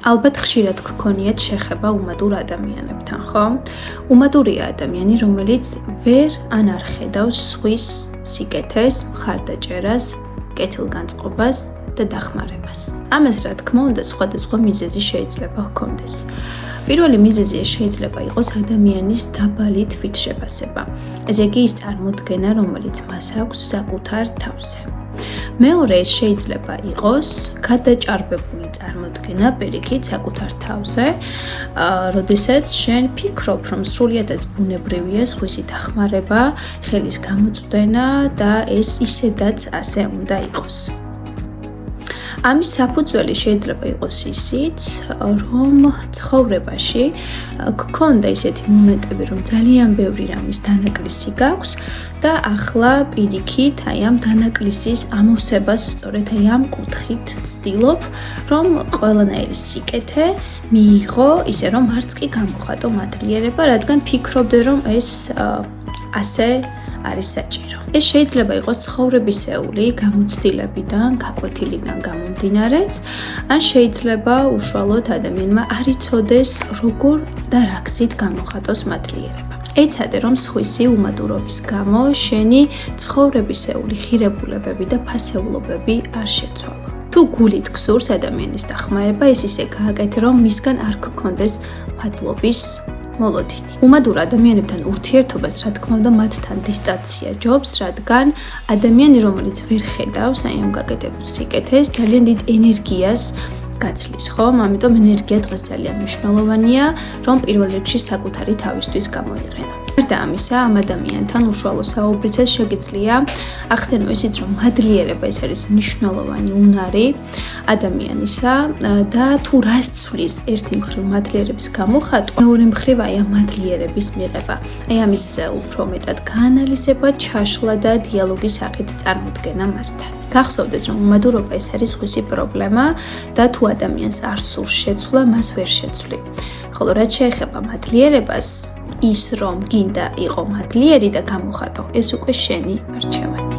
ალბათ ხშირად გქონიათ შეხება უმადურ ადამიანებთან, ხო? უმადურია ადამიანი, რომელიც ვერ არ ხედავს სხვის სიკეთეს, მხარდაჭერას, კეთილგანწყობას და დახმარებას. ამას, რა თქმა უნდა, სხვადასხვა მიზეზი შეიძლება ჰქონდეს. პირველი მიზეზი შეიძლება იყოს ადამიანის დაბალი თვითშეფასება. ესე იგი, ის წარმოდგენა, რომელიც მას აქვს საკუთარ თავზე. მეორე ეს შეიძლება იყოს გადაჭარბებული წარმოდგენა პირიქით საკუთარ თავზე, როდესაც შენ ფიქრობ, რომ სრულიადაც ბუნებრივია სხვისი დახმარება, ხელის გამოწვდენა და ეს ისედაც ასე უნდა იყოს. ამის საფუძველი შეიძლება იყოს ისიც, რომ ცხოვრებაში გქონდა ისეთი მომენტები, რომ ძალიან ბევრი რამის დანაკლისი გაქვს და ახლა პირიქით ამ დანაკლისის ამოვსებას სწორედ ამ კუთხით ვცდილობ, რომ ყველანაირი სიკეთე მიიღო, ისე რომ არც კი გამოხატო მადლიერება, რადგან ფიქრობდე, რომ ეს ასე არის საჭირო. ეს შეიძლება იყოს ცხოვრებისეული გამოცდილებიდან, გაკვეთილიდან გამომდინარეც, ან შეიძლება უშუალოდ ადამიანმა არ იცოდეს, როგორ და რა გზით გამოხატოს მადლიერება. ეცადე, რომ სხვისი უმადურობის გამო შენი ცხოვრებისეული ღირებულებები და ფასეულობები არ შეცვალო. თუ გულით გსურს ადამიანის დახმარება, ეს ისე გააკეთე, რომ მისგან არ გქონდეს მადლობის მოლოდინი. უმადურ ადამიანებთან ურთიერთობას, რა თქმა უნდა, მათთან დისტანცია ჯობს, რადგან ადამიანი, რომელიც ვერ ხედავს ამ გაკეთებულ სიკეთეს, ძალიან დიდ ენერგიას გაცლის, ხომ? ამიტომ ენერგია დღეს ძალიან მნიშვნელოვანია, რომ პირველ რიგში საკუთარი თავისთვის გამოიყენო. გარდა ამისა, ამ ადამიანთან უშუალო საუბრისას შეგიძლია ახსენო ისიც, რომ მადლიერება ეს არის მნიშვნელოვანი უნარი ადამიანისა და თუ რას ცვლის ერთი მხრივ მადლიერების გამოხატვა, მეორე მხრივ ამ მადლიერების მიღება. ამის უფრო მეტად გაანალიზება, ჩაშლა და დიალოგის სახით წარმოდგენა მასთან. გახსოვდეს, რომ უმადურობა ეს არის სხვისი პრობლემა და თუ ადამიანს არ სურს შეცვლა, მას ვერ შეცვლი. ხოლო რაც შეეხება მადლიერებას, ის რომ გინდა იყო მადლიერი და გამოხატო, ეს უკვე შენი არჩევანი.